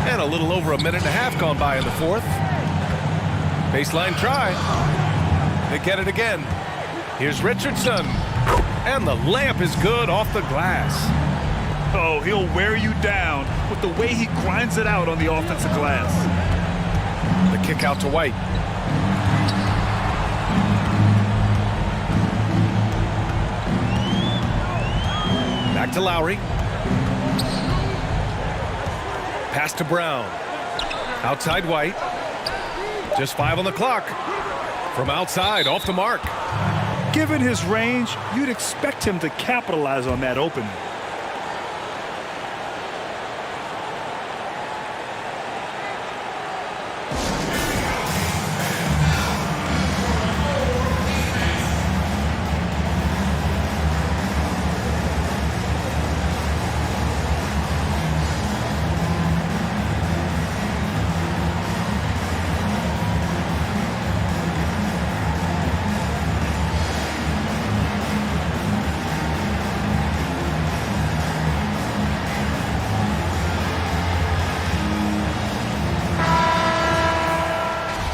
And a little over a minute and a half gone by in the fourth. Baseline try. They get it again. Here's Richardson. And the layup is good off the glass. Oh, he'll wear you down with the way he grinds it out on the offensive glass. The kick out to White. Back to Lowry. Pass to Brown. Outside White. Just 5 on the clock. From outside, off the mark. Given his range, you'd expect him to capitalize on that opening.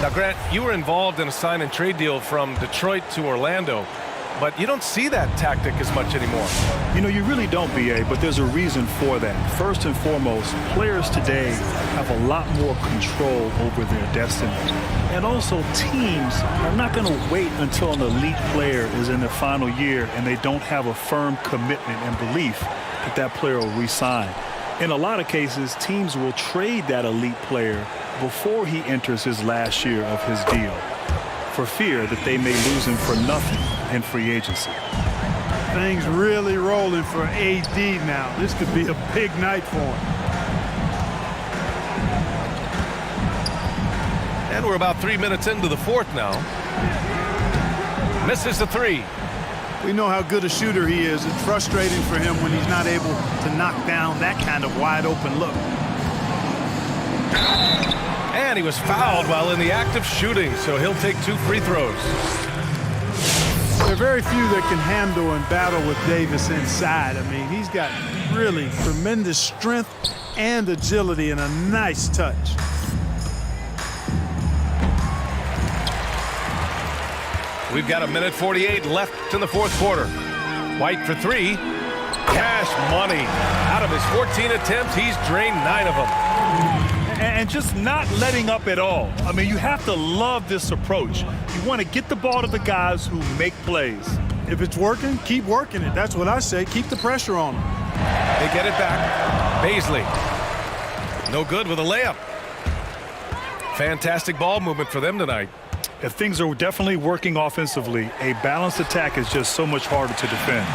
Now, Grant, you were involved in a sign and trade deal from Detroit to Orlando, but you don't see that tactic as much anymore. You know, you really don't, BA, but there's a reason for that. First and foremost, players today have a lot more control over their destiny. And also, teams are not going to wait until an elite player is in their final year and they don't have a firm commitment and belief that that player will re-sign. In a lot of cases, teams will trade that elite player before he enters his last year of his deal for fear that they may lose him for nothing in free agency. Things really rolling for AD now. This could be a big night for him. And we're about 3 minutes into the fourth now. Misses the three. We know how good a shooter he is. It's frustrating for him when he's not able to knock down that kind of wide open look. And he was fouled while in the act of shooting, so he'll take 2 free throws. There are very few that can handle and battle with Davis inside. I mean, he's got really tremendous strength and agility and a nice touch. We've got 1:48 left in the fourth quarter. White for 3. Cash money. Out of his 14 attempts, he's drained 9 of them. And just not letting up at all. I mean, you have to love this approach. You want to get the ball to the guys who make plays. If it's working, keep working it. That's what I say. Keep the pressure on them. They get it back. Baisley. No good with a layup. Fantastic ball movement for them tonight. If things are definitely working offensively, a balanced attack is just so much harder to defend.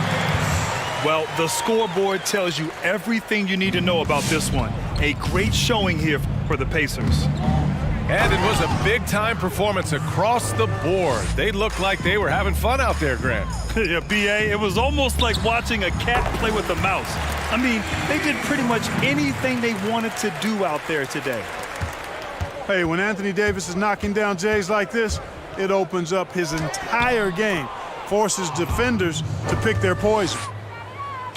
Well, the scoreboard tells you everything you need to know about this one. A great showing here for the Pacers. And it was a big-time performance across the board. They looked like they were having fun out there, Grant. Yeah, BA, it was almost like watching a cat play with a mouse. I mean, they did pretty much anything they wanted to do out there today. Hey, when Anthony Davis is knocking down Jays like this, it opens up his entire game, forces defenders to pick their poison.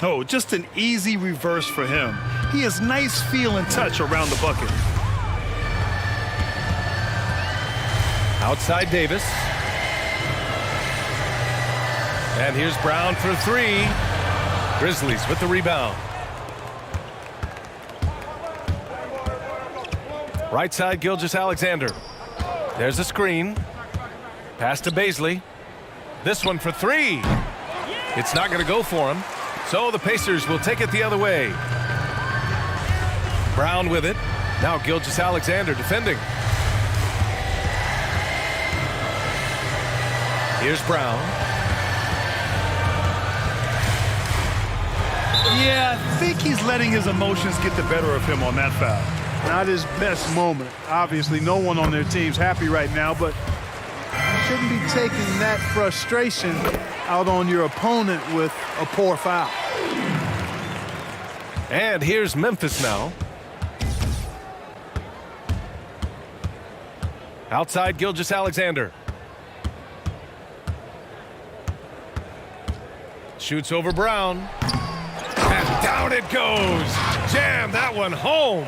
Oh, just an easy reverse for him. He has nice feel and touch around the bucket. Outside Davis. And here's Brown for 3. Grizzlies with the rebound. Right side, Gilgeous-Alexander. There's a screen. Pass to Baisley. This one for 3. It's not going to go for him. So the Pacers will take it the other way. Brown with it. Now Gilgeous-Alexander defending. Here's Brown. Yeah, I think he's letting his emotions get the better of him on that foul. Not his best moment. Obviously, no one on their team's happy right now, but you shouldn't be taking that frustration out on your opponent with a poor foul. And here's Memphis now. Outside Gilgeous-Alexander. Shoots over Brown. And down it goes. Jam that one home.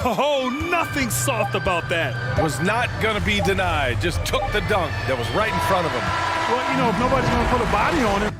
Oh, nothing soft about that. Was not going to be denied. Just took the dunk that was right in front of him. Well, you know, if nobody's going to put a body on him,